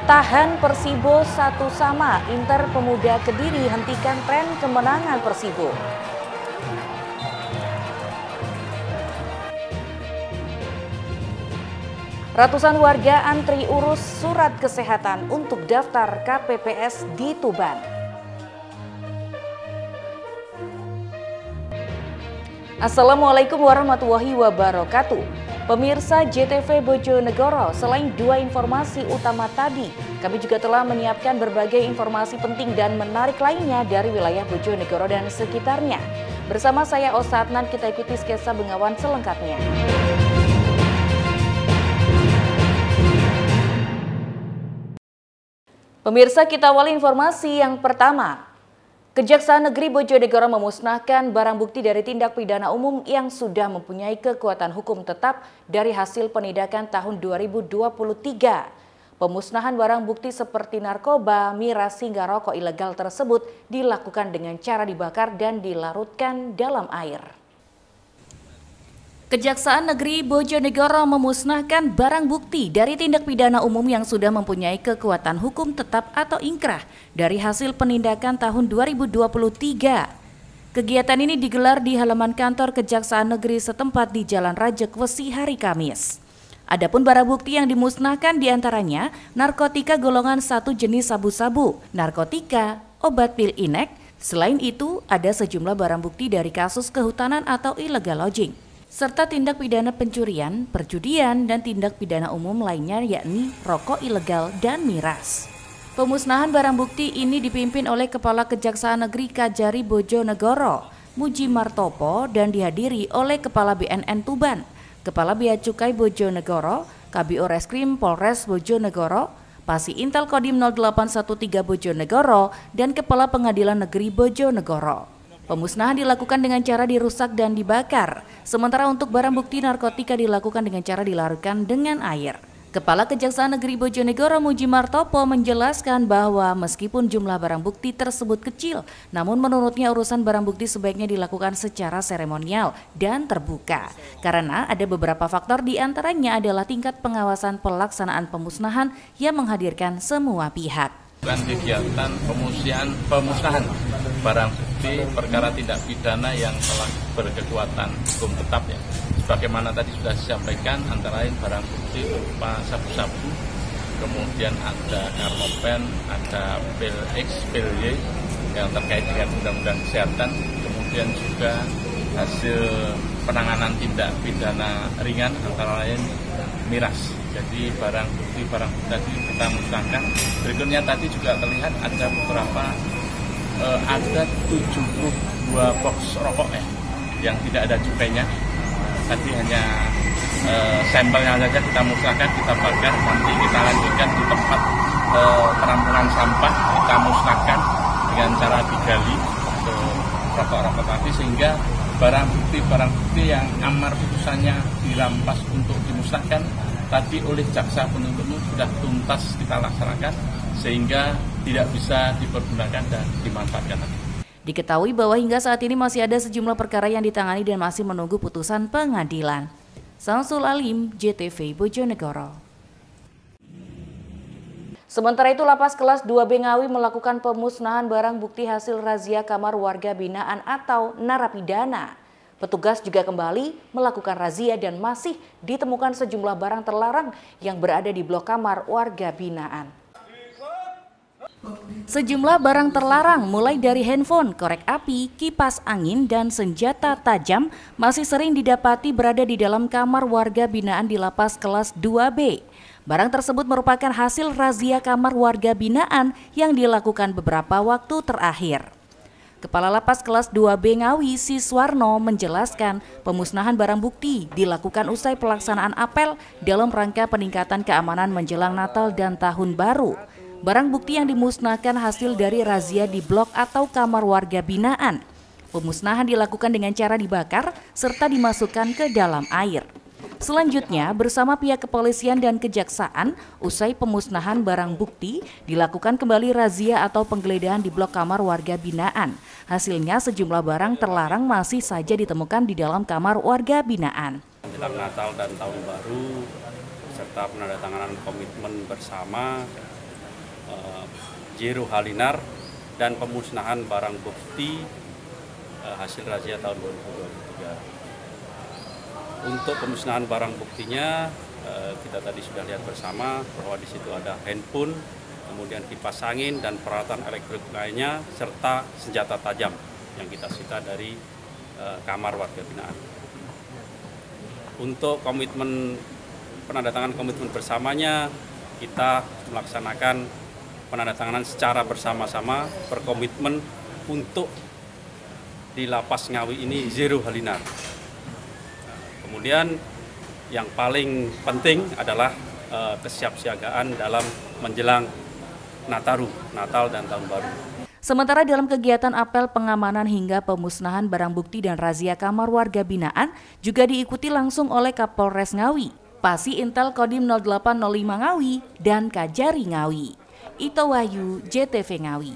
Tahan Persibo 1-1, Inter Pemuda Kediri hentikan tren kemenangan Persibo. Ratusan warga antri urus surat kesehatan untuk daftar KPPS di Tuban. Assalamualaikum warahmatullahi wabarakatuh. Pemirsa JTV Bojonegoro, selain dua informasi utama tadi, kami juga telah menyiapkan berbagai informasi penting dan menarik lainnya dari wilayah Bojonegoro dan sekitarnya. Bersama saya Osa Adnan, kita ikuti sketsa Bengawan selengkapnya. Pemirsa, kita awali informasi yang pertama. Kejaksaan Negeri Bojonegoro memusnahkan barang bukti dari tindak pidana umum yang sudah mempunyai kekuatan hukum tetap dari hasil penindakan tahun 2023. Pemusnahan barang bukti seperti narkoba, miras hingga rokok ilegal tersebut dilakukan dengan cara dibakar dan dilarutkan dalam air. Kejaksaan Negeri Bojonegoro memusnahkan barang bukti dari tindak pidana umum yang sudah mempunyai kekuatan hukum tetap atau ingkrah dari hasil penindakan tahun 2023. Kegiatan ini digelar di halaman kantor Kejaksaan Negeri setempat di Jalan Rajekwesi hari Kamis. Adapun barang bukti yang dimusnahkan diantaranya narkotika golongan 1 jenis sabu-sabu, narkotika, obat pil inek. Selain itu, ada sejumlah barang bukti dari kasus kehutanan atau illegal lodging, serta tindak pidana pencurian, perjudian, dan tindak pidana umum lainnya yakni rokok ilegal dan miras. Pemusnahan barang bukti ini dipimpin oleh Kepala Kejaksaan Negeri Kajari Bojonegoro, Muji Martopo, dan dihadiri oleh Kepala BNN Tuban, Kepala Bea Cukai Bojonegoro, Kabio Reskrim Polres Bojonegoro, Pasi Intel Kodim 0813 Bojonegoro, dan Kepala Pengadilan Negeri Bojonegoro. Pemusnahan dilakukan dengan cara dirusak dan dibakar, sementara untuk barang bukti narkotika dilakukan dengan cara dilarutkan dengan air. Kepala Kejaksaan Negeri Bojonegoro Muji Martopo menjelaskan bahwa meskipun jumlah barang bukti tersebut kecil, namun menurutnya urusan barang bukti sebaiknya dilakukan secara seremonial dan terbuka. Karena ada beberapa faktor, diantaranya adalah tingkat pengawasan pelaksanaan pemusnahan yang menghadirkan semua pihak. Kegiatan pemusnahan barang bukti perkara tindak pidana yang telah berkekuatan hukum tetap ya. Sebagaimana tadi sudah disampaikan, antara lain barang bukti berupa sabu-sabu, kemudian ada karmopen, ada pil X, pil Y yang terkait dengan undang-undang kesehatan, kemudian juga hasil penanganan tindak pidana ringan antara lain miras. Jadi barang bukti tadi kita musnahkan. Berikutnya tadi juga terlihat ada beberapa ada 72 box rokok yang tidak ada cukainya. Tadi hanya sampelnya saja kita musnahkan, kita bakar, nanti kita lanjutkan di tempat penampungan sampah, kita musnahkan dengan cara digali ke rokok-rokok tadi, sehingga barang bukti yang amar putusannya dirampas untuk dimusnahkan tadi oleh jaksa penuntut umum sudah tuntas kita laksanakan, sehingga tidak bisa dipergunakan dan dimanfaatkan lagi. Diketahui bahwa hingga saat ini masih ada sejumlah perkara yang ditangani dan masih menunggu putusan pengadilan. Samsul Alim, JTV Bojonegoro. Sementara itu, Lapas Kelas 2B Ngawi melakukan pemusnahan barang bukti hasil razia kamar warga binaan atau narapidana. Petugas juga kembali melakukan razia dan masih ditemukan sejumlah barang terlarang yang berada di blok kamar warga binaan. Sejumlah barang terlarang mulai dari handphone, korek api, kipas angin, dan senjata tajam masih sering didapati berada di dalam kamar warga binaan di Lapas Kelas 2B. Barang tersebut merupakan hasil razia kamar warga binaan yang dilakukan beberapa waktu terakhir. Kepala Lapas Kelas 2B Ngawi, Siswarno, menjelaskan pemusnahan barang bukti dilakukan usai pelaksanaan apel dalam rangka peningkatan keamanan menjelang Natal dan Tahun Baru. Barang bukti yang dimusnahkan hasil dari razia di blok atau kamar warga binaan. Pemusnahan dilakukan dengan cara dibakar serta dimasukkan ke dalam air. Selanjutnya, bersama pihak kepolisian dan kejaksaan, usai pemusnahan barang bukti, dilakukan kembali razia atau penggeledahan di blok kamar warga binaan. Hasilnya, sejumlah barang terlarang masih saja ditemukan di dalam kamar warga binaan. Menjelang Natal dan Tahun Baru, serta penandatanganan komitmen bersama Zero Halinar dan pemusnahan barang bukti hasil razia tahun 2023. Untuk pemusnahan barang buktinya kita tadi sudah lihat bersama bahwa di situ ada handphone, kemudian kipas angin dan peralatan elektrik lainnya serta senjata tajam yang kita sita dari kamar warga binaan. Untuk komitmen penandatangan komitmen bersamanya, kita melaksanakan penandatanganan secara bersama-sama berkomitmen untuk di Lapas Ngawi ini Zero Halinar. Kemudian yang paling penting adalah kesiapsiagaan dalam menjelang Natal dan Tahun Baru. Sementara dalam kegiatan apel pengamanan hingga pemusnahan barang bukti dan razia kamar warga binaan juga diikuti langsung oleh Kapolres Ngawi, Pasi Intel Kodim 0805 Ngawi, dan Kajari Ngawi. Ito Wahyu, JTV Ngawi.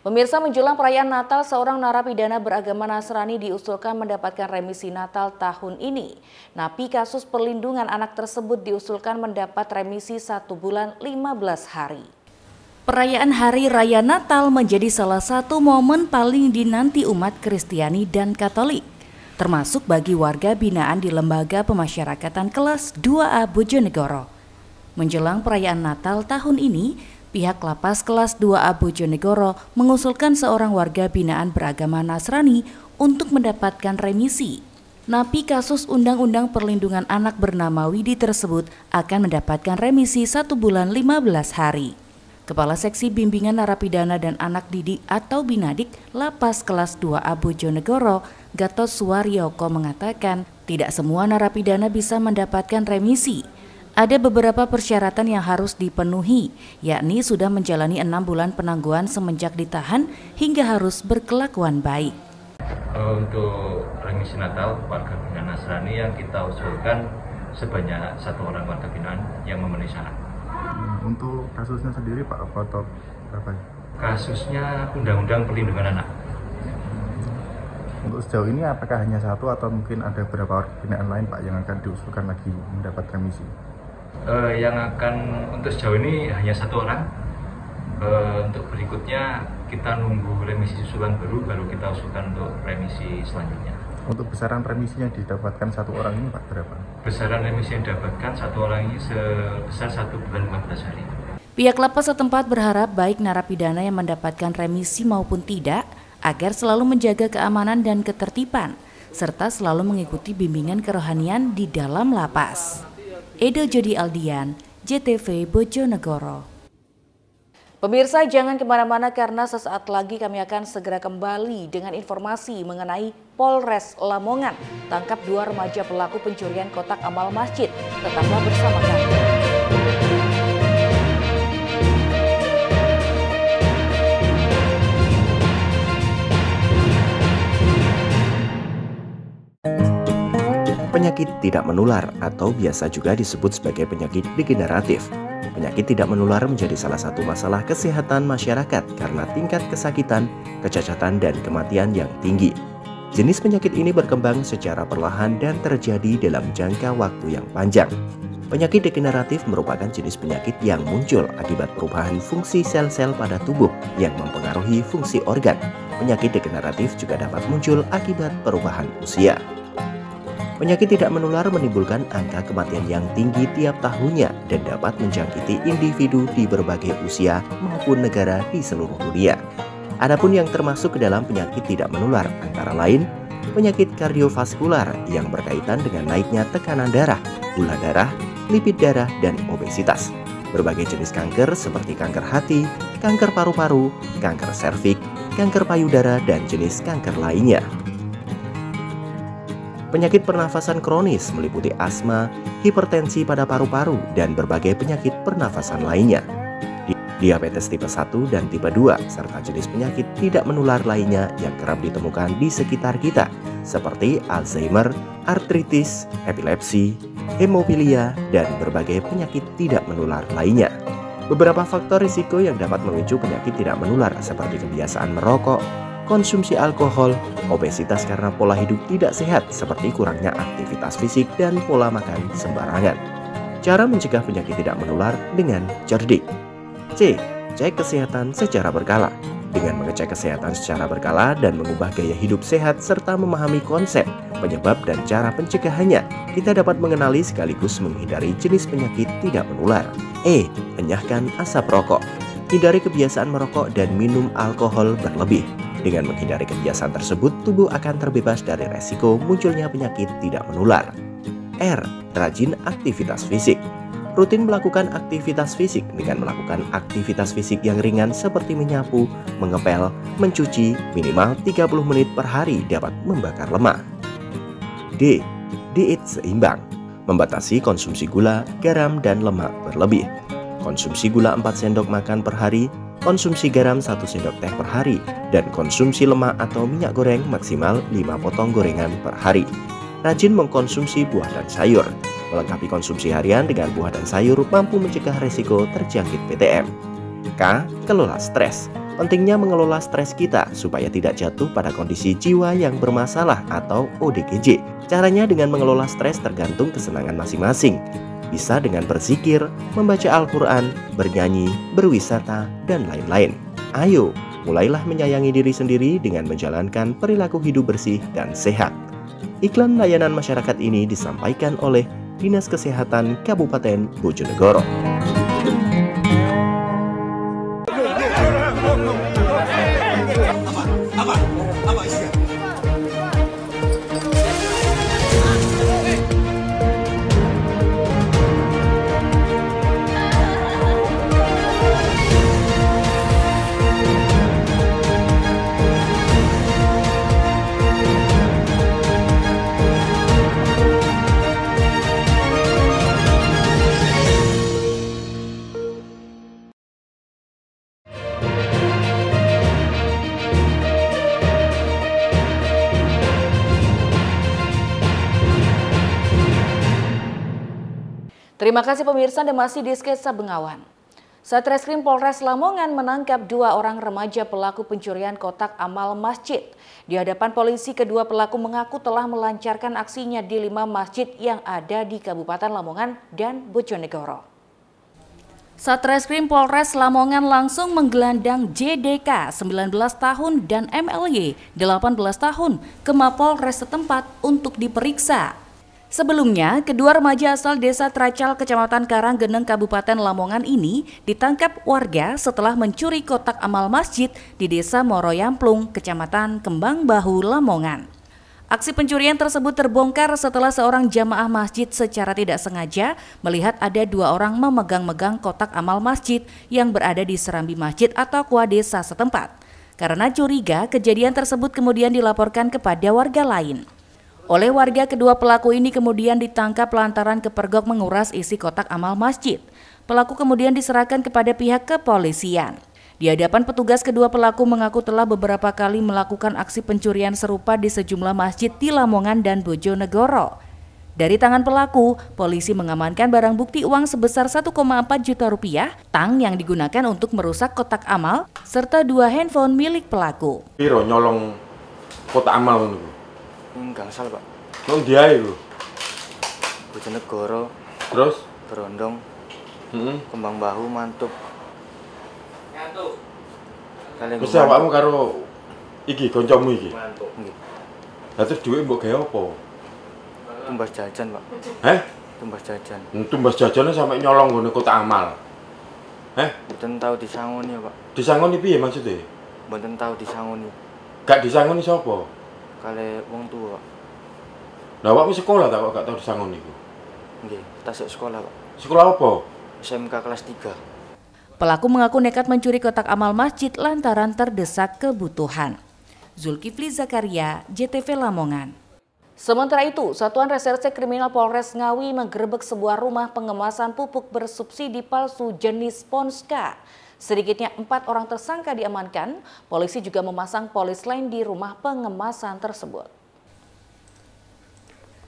Pemirsa, menjelang perayaan Natal, seorang narapidana beragama Nasrani diusulkan mendapatkan remisi Natal tahun ini. Napi kasus perlindungan anak tersebut diusulkan mendapat remisi 1 bulan 15 hari. Perayaan Hari Raya Natal menjadi salah satu momen paling dinanti umat Kristiani dan Katolik, termasuk bagi warga binaan di Lembaga Pemasyarakatan Kelas 2A Bojonegoro. Menjelang perayaan Natal tahun ini, pihak Lapas Kelas 2A Bojonegoro mengusulkan seorang warga binaan beragama Nasrani untuk mendapatkan remisi. Napi kasus Undang-Undang Perlindungan Anak bernama Widi tersebut akan mendapatkan remisi 1 bulan 15 hari. Kepala Seksi Bimbingan Narapidana dan Anak Didik atau Binadik Lapas Kelas 2A Bojonegoro, Gatot Suwaryoko mengatakan tidak semua narapidana bisa mendapatkan remisi. Ada beberapa persyaratan yang harus dipenuhi, yakni sudah menjalani 6 bulan penangguhan semenjak ditahan hingga harus berkelakuan baik. Untuk remisi Natal warga binaan Nasrani yang kita usulkan sebanyak 1 orang warga binaan yang memenuhi syarat. Untuk kasusnya sendiri Pak, apa berapa? Kasusnya Undang-Undang Perlindungan Anak. Untuk sejauh ini apakah hanya 1 atau mungkin ada beberapa warga binaan lain Pak yang akan diusulkan lagi mendapat remisi? Yang akan untuk sejauh ini hanya 1 orang. Untuk berikutnya kita nunggu remisi susulan baru kita usulkan untuk remisi selanjutnya. Untuk besaran remisi yang didapatkan 1 orang ini Pak berapa? Besaran remisi yang didapatkan 1 orang ini sebesar 1 bulan 15 hari. Pihak lapas setempat berharap baik narapidana yang mendapatkan remisi maupun tidak agar selalu menjaga keamanan dan ketertiban serta selalu mengikuti bimbingan kerohanian di dalam lapas. Edo Jody Aldian, JTV Bojonegoro. Pemirsa, jangan kemana-mana karena sesaat lagi kami akan segera kembali dengan informasi mengenai Polres Lamongan tangkap 2 remaja pelaku pencurian kotak amal masjid. Tetaplah bersama kami. Penyakit tidak menular atau biasa juga disebut sebagai penyakit degeneratif. Penyakit tidak menular menjadi salah satu masalah kesehatan masyarakat karena tingkat kesakitan, kecacatan, dan kematian yang tinggi. Jenis penyakit ini berkembang secara perlahan dan terjadi dalam jangka waktu yang panjang. Penyakit degeneratif merupakan jenis penyakit yang muncul akibat perubahan fungsi sel-sel pada tubuh yang mempengaruhi fungsi organ. Penyakit degeneratif juga dapat muncul akibat perubahan usia. Penyakit tidak menular menimbulkan angka kematian yang tinggi tiap tahunnya dan dapat menjangkiti individu di berbagai usia maupun negara di seluruh dunia. Adapun yang termasuk ke dalam penyakit tidak menular antara lain penyakit kardiovaskular yang berkaitan dengan naiknya tekanan darah, gula darah, lipid darah, dan obesitas. Berbagai jenis kanker seperti kanker hati, kanker paru-paru, kanker serviks, kanker payudara, dan jenis kanker lainnya. Penyakit pernafasan kronis meliputi asma, hipertensi pada paru-paru, dan berbagai penyakit pernafasan lainnya. Diabetes tipe 1 dan tipe 2, serta jenis penyakit tidak menular lainnya yang kerap ditemukan di sekitar kita, seperti Alzheimer, artritis, epilepsi, hemofilia, dan berbagai penyakit tidak menular lainnya. Beberapa faktor risiko yang dapat memicu penyakit tidak menular seperti kebiasaan merokok, konsumsi alkohol, obesitas karena pola hidup tidak sehat seperti kurangnya aktivitas fisik dan pola makan sembarangan. Cara mencegah penyakit tidak menular dengan cerdik. C. Cek kesehatan secara berkala. Dengan mengecek kesehatan secara berkala dan mengubah gaya hidup sehat serta memahami konsep, penyebab dan cara pencegahannya, kita dapat mengenali sekaligus menghindari jenis penyakit tidak menular. E. Enyahkan asap rokok. Hindari kebiasaan merokok dan minum alkohol berlebih. Dengan menghindari kebiasaan tersebut, tubuh akan terbebas dari resiko munculnya penyakit tidak menular. R. Rajin aktivitas fisik. Rutin melakukan aktivitas fisik dengan melakukan aktivitas fisik yang ringan seperti menyapu, mengepel, mencuci minimal 30 menit per hari dapat membakar lemak. D. Diet seimbang. Membatasi konsumsi gula, garam, dan lemak berlebih. Konsumsi gula 4 sendok makan per hari, konsumsi garam 1 sendok teh per hari, dan konsumsi lemak atau minyak goreng maksimal 5 potong gorengan per hari. Rajin mengkonsumsi buah dan sayur. Melengkapi konsumsi harian dengan buah dan sayur mampu mencegah resiko terjangkit PTM. K. Kelola stres. Pentingnya mengelola stres kita supaya tidak jatuh pada kondisi jiwa yang bermasalah atau ODGJ. Caranya dengan mengelola stres tergantung kesenangan masing-masing. Bisa dengan berzikir, membaca Al-Quran, bernyanyi, berwisata, dan lain-lain. Ayo, mulailah menyayangi diri sendiri dengan menjalankan perilaku hidup bersih dan sehat. Iklan layanan masyarakat ini disampaikan oleh Dinas Kesehatan Kabupaten Bojonegoro. Terima kasih pemirsa, Anda masih di Sketsa Bengawan. Satreskrim Polres Lamongan menangkap 2 orang remaja pelaku pencurian kotak amal masjid. Di hadapan polisi, kedua pelaku mengaku telah melancarkan aksinya di 5 masjid yang ada di Kabupaten Lamongan dan Bojonegoro. Satreskrim Polres Lamongan langsung menggelandang JDK 19 tahun dan MLY 18 tahun ke Mapolres setempat untuk diperiksa. Sebelumnya, kedua remaja asal Desa Tracal, Kecamatan Karanggeneng, Kabupaten Lamongan ini ditangkap warga setelah mencuri kotak amal masjid di Desa Moroyamplung, Kecamatan Kembang Bahu, Lamongan. Aksi pencurian tersebut terbongkar setelah seorang jamaah masjid secara tidak sengaja melihat ada 2 orang memegang-megang kotak amal masjid yang berada di serambi masjid atau kua desa setempat. Karena curiga, kejadian tersebut kemudian dilaporkan kepada warga lain. Oleh warga, kedua pelaku ini kemudian ditangkap lantaran kepergok menguras isi kotak amal masjid. Pelaku kemudian diserahkan kepada pihak kepolisian. Di hadapan petugas, kedua pelaku mengaku telah beberapa kali melakukan aksi pencurian serupa di sejumlah masjid di Lamongan dan Bojonegoro. Dari tangan pelaku, polisi mengamankan barang bukti uang sebesar 1,4 juta rupiah, tang yang digunakan untuk merusak kotak amal, serta 2 handphone milik pelaku. Piro nyolong kotak amal niku? Enggak salah, Pak. Nang ndi ae lho? Bojonegoro, Terus? Berondong, Kembang Bahu, Mantuk. Wis awakmu karo iki kancamu iki. Nggih. Lah terus dhuwit mbok gawe apa? Tumbas jajan, Pak. Heh? Tumbas jajan. Tumbas jajane sampe nyolong ngene kotak amal. Heh? Mboten tahu disangoni, Pak. Disangoni piye maksudnya? Mboten tahu disangoni. Gak disangoni sapa? Kale wong tua. Lah awakmu sekolah tak kok gak tau disangoni iku? Nggih, tasik sekolah, Pak. Sekolah apa? SMK kelas 3. Pelaku mengaku nekat mencuri kotak amal masjid lantaran terdesak kebutuhan. Zulkifli Zakaria, JTV Lamongan. Sementara itu, Satuan Reserse Kriminal Polres Ngawi menggerebek sebuah rumah pengemasan pupuk bersubsidi palsu jenis Ponska. Sedikitnya 4 orang tersangka diamankan, polisi juga memasang polis lain di rumah pengemasan tersebut.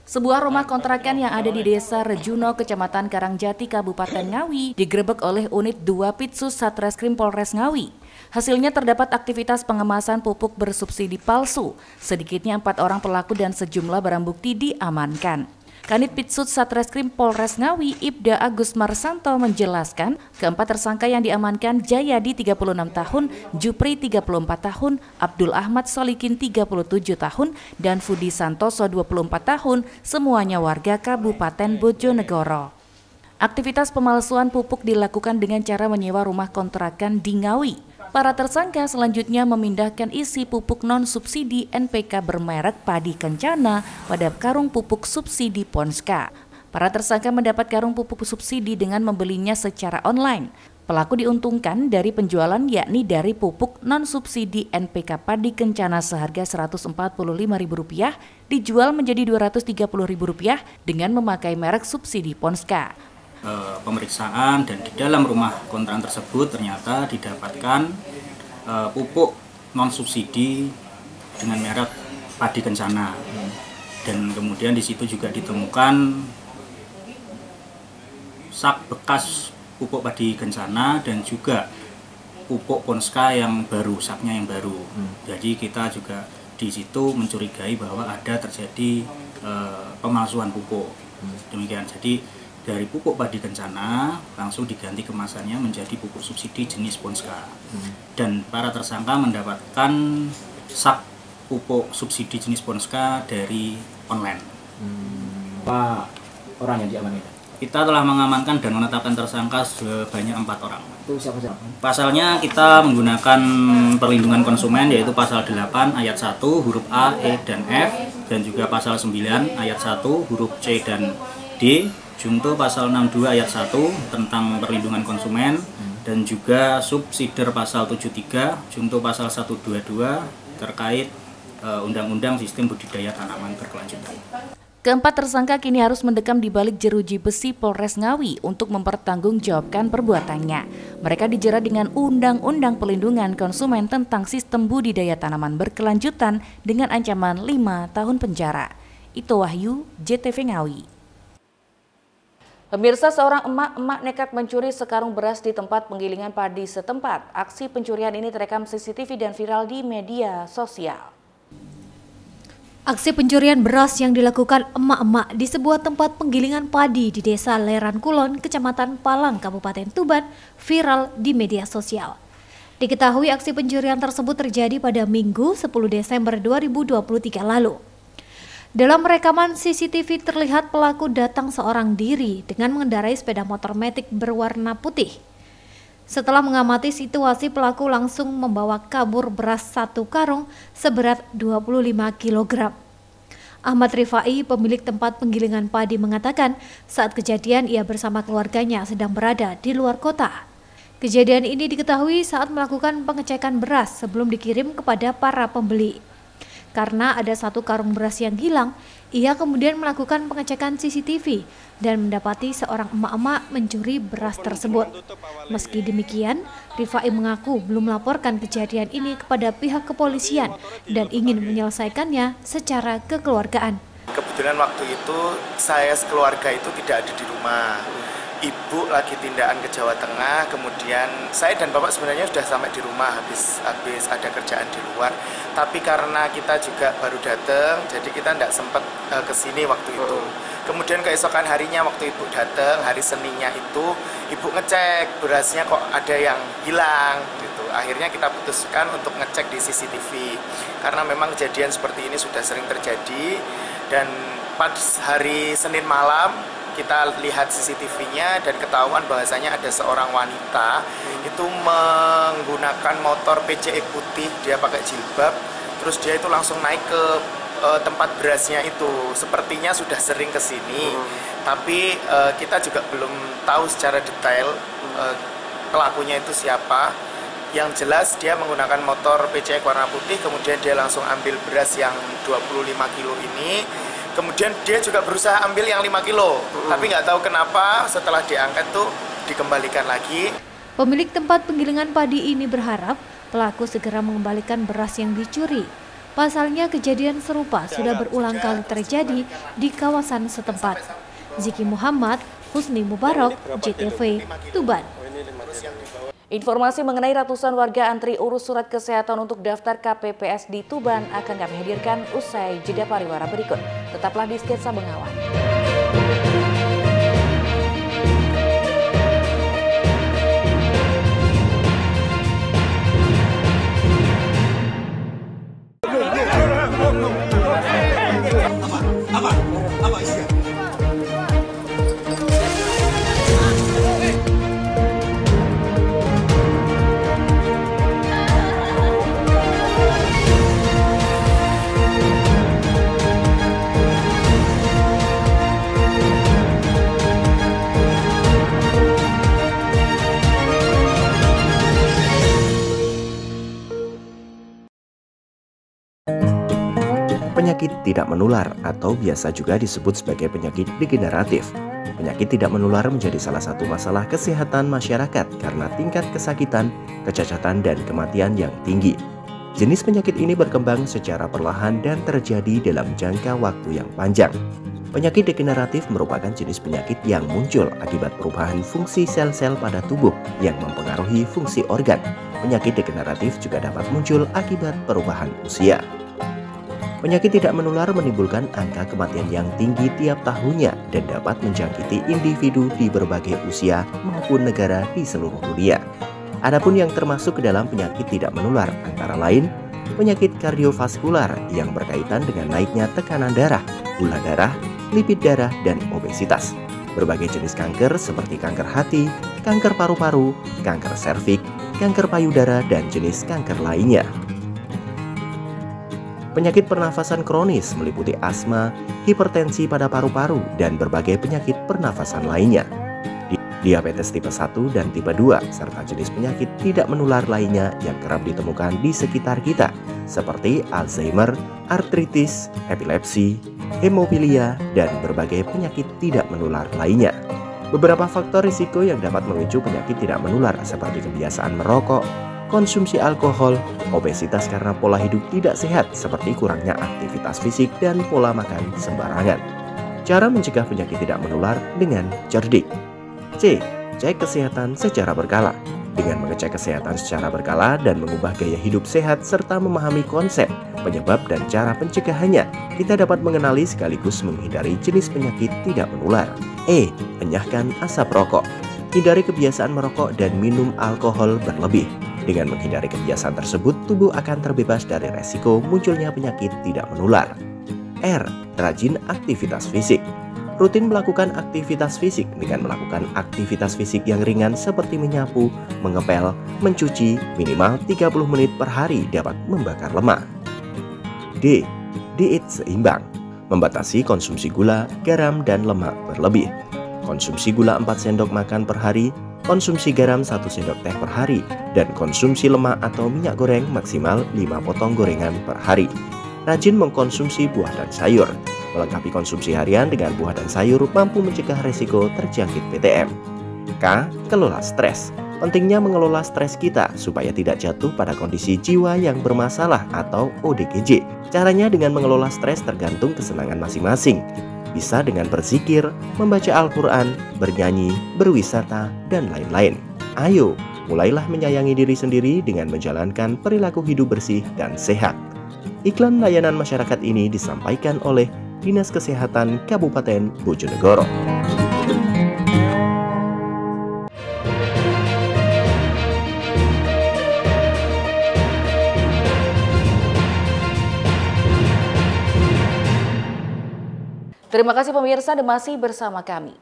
Sebuah rumah kontrakan yang ada di Desa Rejuno, Kecamatan Karangjati, Kabupaten Ngawi, digerebek oleh unit 2 Pitsus Satreskrim Polres Ngawi. Hasilnya terdapat aktivitas pengemasan pupuk bersubsidi palsu. Sedikitnya 4 orang pelaku dan sejumlah barang bukti diamankan. Kanit Pitsut Satreskrim Polres Ngawi, Ibda Agus Marsanto menjelaskan, keempat tersangka yang diamankan Jayadi 36 tahun, Jupri 34 tahun, Abdul Ahmad Solikin 37 tahun, dan Fudi Santoso 24 tahun, semuanya warga Kabupaten Bojonegoro. Aktivitas pemalsuan pupuk dilakukan dengan cara menyewa rumah kontrakan di Ngawi. Para tersangka selanjutnya memindahkan isi pupuk non-subsidi NPK bermerek Padi Kencana pada karung pupuk subsidi Ponska. Para tersangka mendapat karung pupuk subsidi dengan membelinya secara online. Pelaku diuntungkan dari penjualan yakni dari pupuk non-subsidi NPK Padi Kencana seharga Rp145.000 dijual menjadi Rp230.000 dengan memakai merek subsidi Ponska. Pemeriksaan dan di dalam rumah kontrakan tersebut ternyata didapatkan pupuk non subsidi dengan merek Padi Kencana, dan kemudian di situ juga ditemukan sak bekas pupuk Padi Kencana dan juga pupuk Ponska yang baru, saknya yang baru. Jadi kita juga di situ mencurigai bahwa ada terjadi pemalsuan pupuk. Demikian. Jadi dari pupuk Padi Kencana langsung diganti kemasannya menjadi pupuk subsidi jenis Ponska. Dan para tersangka mendapatkan sak pupuk subsidi jenis Ponska dari online. Apa orang yang diamankan? Kita telah mengamankan dan menetapkan tersangka sebanyak 4 orang. Itu siapa? Pasalnya kita menggunakan perlindungan konsumen, yaitu pasal 8 ayat 1 huruf A, E, dan F, dan juga pasal 9 ayat 1 huruf C dan D, junto pasal 62 ayat 1 tentang perlindungan konsumen, dan juga subsider pasal 73 junto pasal 122 terkait Undang-Undang Sistem Budidaya Tanaman Berkelanjutan. Keempat tersangka kini harus mendekam di balik jeruji besi Polres Ngawi untuk mempertanggungjawabkan perbuatannya. Mereka dijerat dengan Undang-Undang Perlindungan Konsumen tentang Sistem Budidaya Tanaman Berkelanjutan dengan ancaman 5 tahun penjara. Ito Wahyu, JTV Ngawi. Pemirsa, seorang emak nekat mencuri sekarung beras di tempat penggilingan padi setempat. Aksi pencurian ini terekam CCTV dan viral di media sosial. Aksi pencurian beras yang dilakukan emak-emak di sebuah tempat penggilingan padi di Desa Leran Kulon, Kecamatan Palang, Kabupaten Tuban, viral di media sosial. Diketahui aksi pencurian tersebut terjadi pada Minggu 10 Desember 2023 lalu. Dalam rekaman CCTV terlihat pelaku datang seorang diri dengan mengendarai sepeda motor matic berwarna putih. Setelah mengamati situasi, pelaku langsung membawa kabur beras 1 karung seberat 25 kg. Ahmad Rifai, pemilik tempat penggilingan padi, mengatakan saat kejadian ia bersama keluarganya sedang berada di luar kota. Kejadian ini diketahui saat melakukan pengecekan beras sebelum dikirim kepada para pembeli. Karena ada 1 karung beras yang hilang, ia kemudian melakukan pengecekan CCTV dan mendapati seorang emak-emak mencuri beras tersebut. Meski demikian, Rifai mengaku belum melaporkan kejadian ini kepada pihak kepolisian dan ingin menyelesaikannya secara kekeluargaan. Kebetulan waktu itu saya sekeluarga itu tidak ada di rumah. Ibu lagi tindakan ke Jawa Tengah, kemudian saya dan bapak sebenarnya sudah sampai di rumah habis ada kerjaan di luar. Tapi karena kita juga baru datang, jadi kita tidak sempat ke sini waktu itu. Kemudian keesokan harinya waktu ibu datang, hari Seninnya itu, ibu ngecek berasnya kok ada yang hilang gitu. Akhirnya kita putuskan untuk ngecek di CCTV. Karena memang kejadian seperti ini sudah sering terjadi, dan pada hari Senin malam kita lihat CCTV-nya dan ketahuan bahwasanya ada seorang wanita itu menggunakan motor PCE putih, dia pakai jilbab, terus dia itu langsung naik ke tempat berasnya itu. Sepertinya sudah sering ke sini, tapi kita juga belum tahu secara detail pelakunya itu siapa. Yang jelas dia menggunakan motor PCE warna putih, kemudian dia langsung ambil beras yang 25 kilo ini. Kemudian dia juga berusaha ambil yang 5 kilo, tapi nggak tahu kenapa setelah diangkat tuh dikembalikan lagi. Pemilik tempat penggilingan padi ini berharap pelaku segera mengembalikan beras yang dicuri. Pasalnya kejadian serupa sudah berulang kali terjadi di kawasan setempat. Ziki Muhammad, Husni Mubarak, JTV, Tuban. Informasi mengenai ratusan warga antri urus surat kesehatan untuk daftar KPPS di Tuban akan kami hadirkan usai jeda pariwara berikut. Tetaplah di Sketsa Bengawan. Penyakit tidak menular atau biasa juga disebut sebagai penyakit degeneratif. Penyakit tidak menular menjadi salah satu masalah kesehatan masyarakat karena tingkat kesakitan, kecacatan, dan kematian yang tinggi. Jenis penyakit ini berkembang secara perlahan dan terjadi dalam jangka waktu yang panjang. Penyakit degeneratif merupakan jenis penyakit yang muncul akibat perubahan fungsi sel-sel pada tubuh yang mempengaruhi fungsi organ. Penyakit degeneratif juga dapat muncul akibat perubahan usia. Penyakit tidak menular menimbulkan angka kematian yang tinggi tiap tahunnya dan dapat menjangkiti individu di berbagai usia maupun negara di seluruh dunia. Adapun yang termasuk ke dalam penyakit tidak menular antara lain penyakit kardiovaskular yang berkaitan dengan naiknya tekanan darah, gula darah, lipid darah, dan obesitas. Berbagai jenis kanker seperti kanker hati, kanker paru-paru, kanker serviks, kanker payudara, dan jenis kanker lainnya. Penyakit pernafasan kronis meliputi asma, hipertensi pada paru-paru, dan berbagai penyakit pernafasan lainnya. Diabetes tipe 1 dan tipe 2, serta jenis penyakit tidak menular lainnya yang kerap ditemukan di sekitar kita, seperti Alzheimer, artritis, epilepsi, hemofilia, dan berbagai penyakit tidak menular lainnya. Beberapa faktor risiko yang dapat memicu penyakit tidak menular seperti kebiasaan merokok, konsumsi alkohol, obesitas karena pola hidup tidak sehat seperti kurangnya aktivitas fisik dan pola makan sembarangan. Cara mencegah penyakit tidak menular dengan cerdik. C. Cek kesehatan secara berkala. Dengan mengecek kesehatan secara berkala dan mengubah gaya hidup sehat serta memahami konsep, penyebab, dan cara pencegahannya, kita dapat mengenali sekaligus menghindari jenis penyakit tidak menular. E. Enyahkan asap rokok. Hindari kebiasaan merokok dan minum alkohol berlebih. Dengan menghindari kebiasaan tersebut, tubuh akan terbebas dari resiko munculnya penyakit tidak menular. R. Rajin aktivitas fisik. Rutin melakukan aktivitas fisik dengan melakukan aktivitas fisik yang ringan seperti menyapu, mengepel, mencuci minimal 30 menit per hari dapat membakar lemak. D. Diet seimbang. Membatasi konsumsi gula, garam, dan lemak berlebih. Konsumsi gula 4 sendok makan per hari, konsumsi garam 1 sendok teh per hari, dan konsumsi lemak atau minyak goreng maksimal 5 potong gorengan per hari. Rajin mengkonsumsi buah dan sayur. Melengkapi konsumsi harian dengan buah dan sayur mampu mencegah resiko terjangkit PTM. K. Kelola stres. Pentingnya mengelola stres kita supaya tidak jatuh pada kondisi jiwa yang bermasalah atau ODGJ. Caranya dengan mengelola stres tergantung kesenangan masing-masing. Bisa dengan berzikir, membaca Al-Quran, bernyanyi, berwisata, dan lain-lain. Ayo, mulailah menyayangi diri sendiri dengan menjalankan perilaku hidup bersih dan sehat. Iklan layanan masyarakat ini disampaikan oleh Dinas Kesehatan Kabupaten Bojonegoro. Terima kasih pemirsa dan masih bersama kami.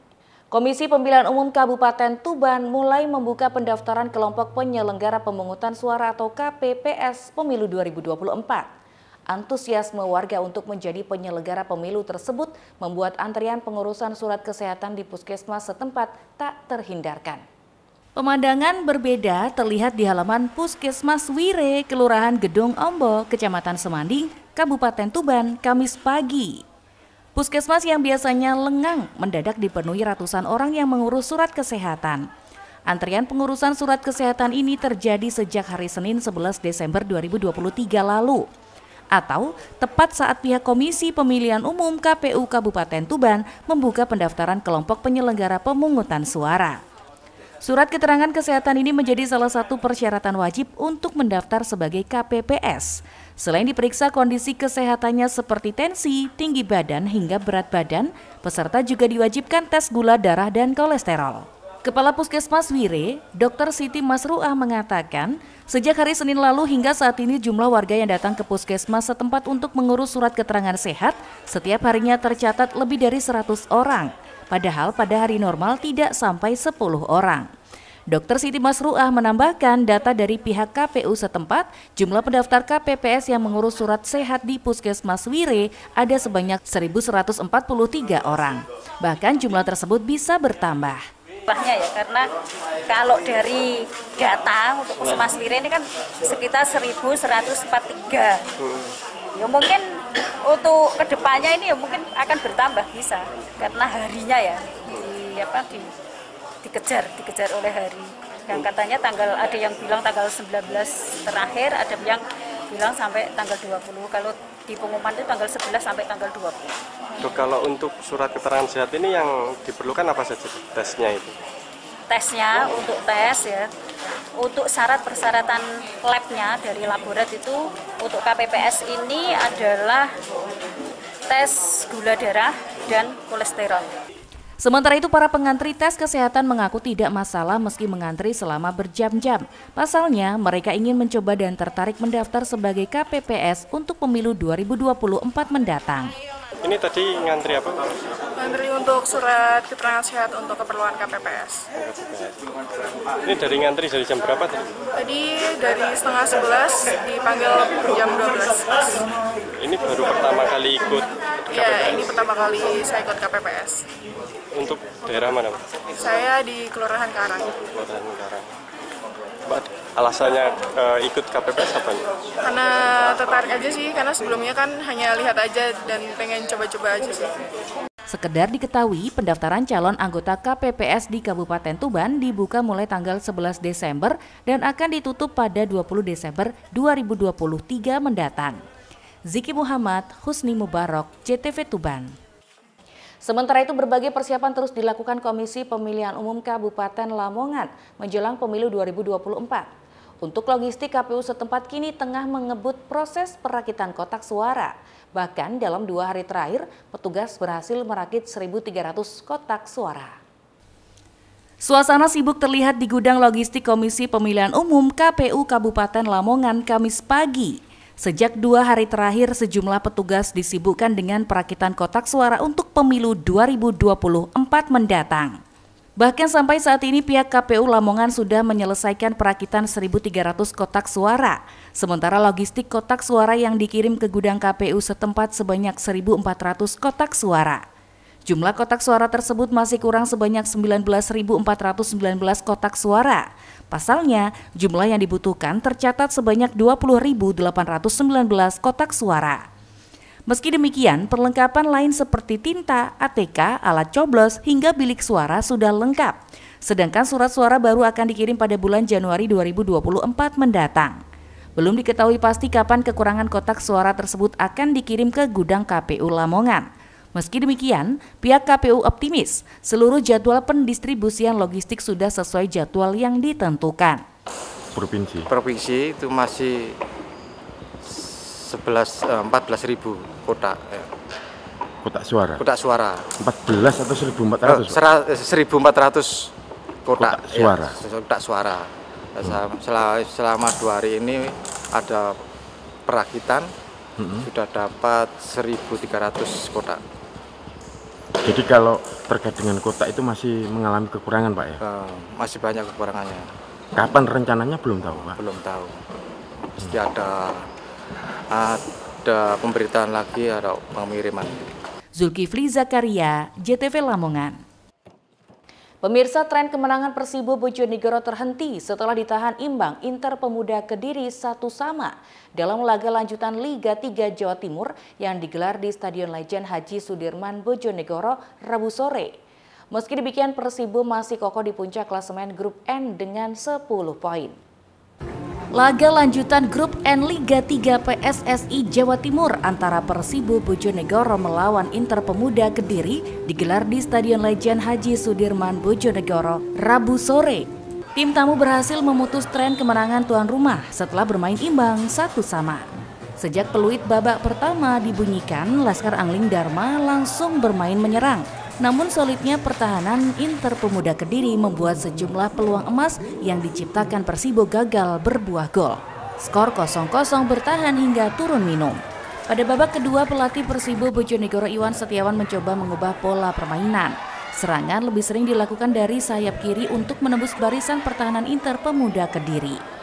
Komisi Pemilihan Umum Kabupaten Tuban mulai membuka pendaftaran kelompok penyelenggara pemungutan suara atau KPPS Pemilu 2024. Antusiasme warga untuk menjadi penyelenggara pemilu tersebut membuat antrian pengurusan surat kesehatan di puskesmas setempat tak terhindarkan. Pemandangan berbeda terlihat di halaman Puskesmas Wire, Kelurahan Gedung Ombo, Kecamatan Semanding, Kabupaten Tuban, Kamis pagi. Puskesmas yang biasanya lengang mendadak dipenuhi ratusan orang yang mengurus surat kesehatan. Antrian pengurusan surat kesehatan ini terjadi sejak hari Senin 11 Desember 2023 lalu. Atau tepat saat pihak Komisi Pemilihan Umum KPU Kabupaten Tuban membuka pendaftaran kelompok penyelenggara pemungutan suara. Surat keterangan kesehatan ini menjadi salah satu persyaratan wajib untuk mendaftar sebagai KPPS. Selain diperiksa kondisi kesehatannya seperti tensi, tinggi badan hingga berat badan, peserta juga diwajibkan tes gula darah dan kolesterol. Kepala Puskesmas Wire, Dr. Siti Masruah mengatakan, sejak hari Senin lalu hingga saat ini jumlah warga yang datang ke puskesmas setempat untuk mengurus surat keterangan sehat setiap harinya tercatat lebih dari 100 orang. Padahal pada hari normal tidak sampai 10 orang. Dr. Siti Masruah menambahkan data dari pihak KPU setempat, jumlah pendaftar KPPS yang mengurus surat sehat di Puskesmas Wire ada sebanyak 1.143 orang. Bahkan jumlah tersebut bisa bertambah. Ya, karena kalau dari data untuk Puskesmas Wire ini kan sekitar 1.143. Ya mungkin untuk kedepannya ini ya mungkin akan bertambah bisa karena harinya ya dikejar oleh hari. Yang katanya ada yang bilang tanggal 19 terakhir, ada yang bilang sampai tanggal 20. Kalau di pengumuman itu tanggal 11 sampai tanggal 20. Dok, kalau untuk surat keterangan sehat ini yang diperlukan apa saja tesnya itu? Tesnya untuk tes ya, untuk syarat persyaratan labnya dari laborat itu untuk KPPS ini adalah tes gula darah dan kolesterol. Sementara itu para pengantri tes kesehatan mengaku tidak masalah meski mengantri selama berjam-jam. Pasalnya mereka ingin mencoba dan tertarik mendaftar sebagai KPPS untuk pemilu 2024 mendatang. Ini tadi ngantri apa? Ngantri untuk surat keterangan sehat untuk keperluan KPPS. Ini dari ngantri dari jam berapa tadi? Tadi dari setengah 11 dipanggil jam 12. Ini baru pertama kali ikut KPPS? Iya, ini pertama kali saya ikut KPPS. Untuk daerah mana? Saya di Kelurahan Karang. Kelurahan Karang. Alasannya ikut KPPS apa? Karena tertarik aja sih, karena sebelumnya kan hanya lihat aja dan pengen coba-coba aja sih. Sekedar diketahui, pendaftaran calon anggota KPPS di Kabupaten Tuban dibuka mulai tanggal 11 Desember dan akan ditutup pada 20 Desember 2023 mendatang. Ziki Muhammad, Husni Mubarok, JTV Tuban. Sementara itu berbagai persiapan terus dilakukan Komisi Pemilihan Umum Kabupaten Lamongan menjelang pemilu 2024. Untuk logistik, KPU setempat kini tengah mengebut proses perakitan kotak suara. Bahkan dalam 2 hari terakhir, petugas berhasil merakit 1.300 kotak suara. Suasana sibuk terlihat di gudang logistik Komisi Pemilihan Umum KPU Kabupaten Lamongan Kamis pagi. Sejak 2 hari terakhir, sejumlah petugas disibukkan dengan perakitan kotak suara untuk pemilu 2024 mendatang. Bahkan sampai saat ini pihak KPU Lamongan sudah menyelesaikan perakitan 1.300 kotak suara. Sementara logistik kotak suara yang dikirim ke gudang KPU setempat sebanyak 1.400 kotak suara. Jumlah kotak suara tersebut masih kurang sebanyak 19.419 kotak suara. Pasalnya, jumlah yang dibutuhkan tercatat sebanyak 20.819 kotak suara. Meski demikian, perlengkapan lain seperti tinta, ATK, alat coblos, hingga bilik suara sudah lengkap. Sedangkan surat suara baru akan dikirim pada bulan Januari 2024 mendatang. Belum diketahui pasti kapan kekurangan kotak suara tersebut akan dikirim ke gudang KPU Lamongan. Meski demikian, pihak KPU optimis seluruh jadwal pendistribusian logistik sudah sesuai jadwal yang ditentukan. Provinsi itu masih 14.000 kotak. Kotak suara? Kotak suara. 14 atau 1.400? 1.400 kotak suara. Ya, kotak suara. Selama 2 hari ini ada perakitan, sudah dapat 1.300 kotak. Jadi kalau terkait dengan kotak itu masih mengalami kekurangan, Pak ya? Masih banyak kekurangannya. Kapan rencananya belum tahu, Pak? Belum tahu. Pasti ada pemberitaan lagi, ada pengiriman. Zulkifli Zakaria, JTV Lamongan. Pemirsa, tren kemenangan Persibo Bojonegoro terhenti setelah ditahan imbang Inter Pemuda Kediri 1-1 dalam laga lanjutan Liga 3 Jawa Timur yang digelar di Stadion Legend Haji Sudirman Bojonegoro Rabu sore. Meski demikian, Persibo masih kokoh di puncak klasemen Grup N dengan 10 poin. Laga lanjutan Grup N Liga 3 PSSI Jawa Timur antara Persibo Bojonegoro melawan Inter Pemuda Kediri digelar di Stadion Legend Haji Sudirman Bojonegoro Rabu sore. Tim tamu berhasil memutus tren kemenangan tuan rumah setelah bermain imbang 1-1. Sejak peluit babak pertama dibunyikan, Laskar Angling Dharma langsung bermain menyerang. Namun solidnya pertahanan Inter Pemuda Kediri membuat sejumlah peluang emas yang diciptakan Persibo gagal berbuah gol. Skor 0-0 bertahan hingga turun minum. Pada babak kedua, pelatih Persibo Bojonegoro Iwan Setiawan mencoba mengubah pola permainan. Serangan lebih sering dilakukan dari sayap kiri untuk menembus barisan pertahanan Inter Pemuda Kediri.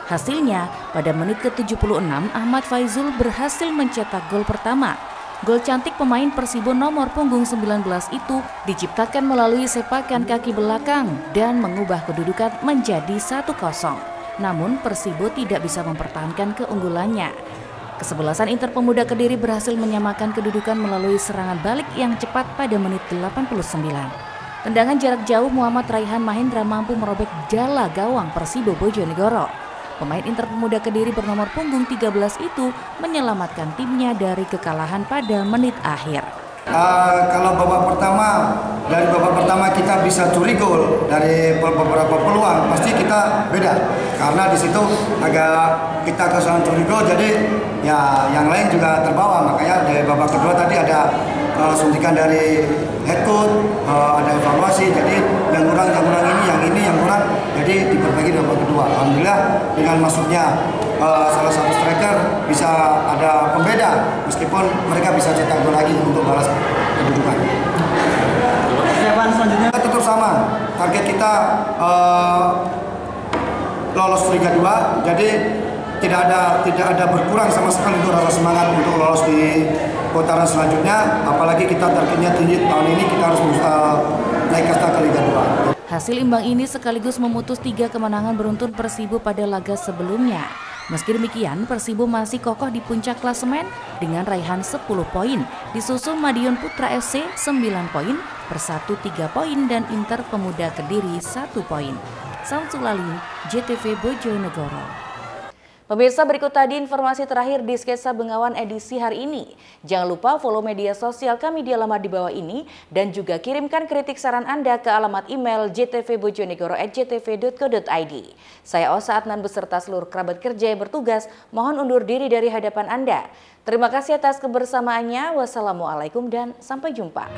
Hasilnya, pada menit ke-76, Ahmad Faizul berhasil mencetak gol pertama. Gol cantik pemain Persibo nomor punggung 19 itu diciptakan melalui sepakan kaki belakang dan mengubah kedudukan menjadi 1-0. Namun Persibo tidak bisa mempertahankan keunggulannya. Kesebelasan Inter Pemuda Kediri berhasil menyamakan kedudukan melalui serangan balik yang cepat pada menit 89. Tendangan jarak jauh Muhammad Raihan Mahendra mampu merobek jala gawang Persibo Bojonegoro. Pemain Inter Pemuda Kediri bernomor punggung 13 itu menyelamatkan timnya dari kekalahan pada menit akhir. Kalau dari babak pertama kita bisa curi gol dari beberapa peluang, pasti kita beda. Karena di situ agak kita kesulitan curi gol, jadi ya yang lain juga terbawa. Makanya dari babak kedua tadi ada suntikan dari head coach, ada evaluasi. Jadi yang kurang ini, yang kurang. Jadi diperbaiki di babak kedua. Alhamdulillah dengan masuknya salah satu striker bisa ada pembeda, meskipun mereka bisa cetak gol lagi untuk balas kedudukan. Selanjutnya tetap sama, target kita lolos Liga 2, jadi tidak ada berkurang sama sekali untuk rasa semangat untuk lolos di putaran selanjutnya. Apalagi kita targetnya tinggi tahun ini, kita harus naik kasta ke Liga 2. Hasil imbang ini sekaligus memutus 3 kemenangan beruntun Persibo pada laga sebelumnya. Meski demikian, Persibo masih kokoh di puncak klasemen dengan raihan 10 poin, disusul Madiun Putra FC 9 poin, Persatu 3 poin, dan Inter Pemuda Kediri 1 poin. Samsul Alim, JTV Bojonegoro. Pemirsa, berikut tadi informasi terakhir di Sketsa Bengawan edisi hari ini. Jangan lupa follow media sosial kami di alamat di bawah ini dan juga kirimkan kritik saran Anda ke alamat email jtvbojonegoro@jtv.co.id. Saya Osa Adnan beserta seluruh kerabat kerja yang bertugas mohon undur diri dari hadapan Anda. Terima kasih atas kebersamaannya. Wassalamualaikum dan sampai jumpa.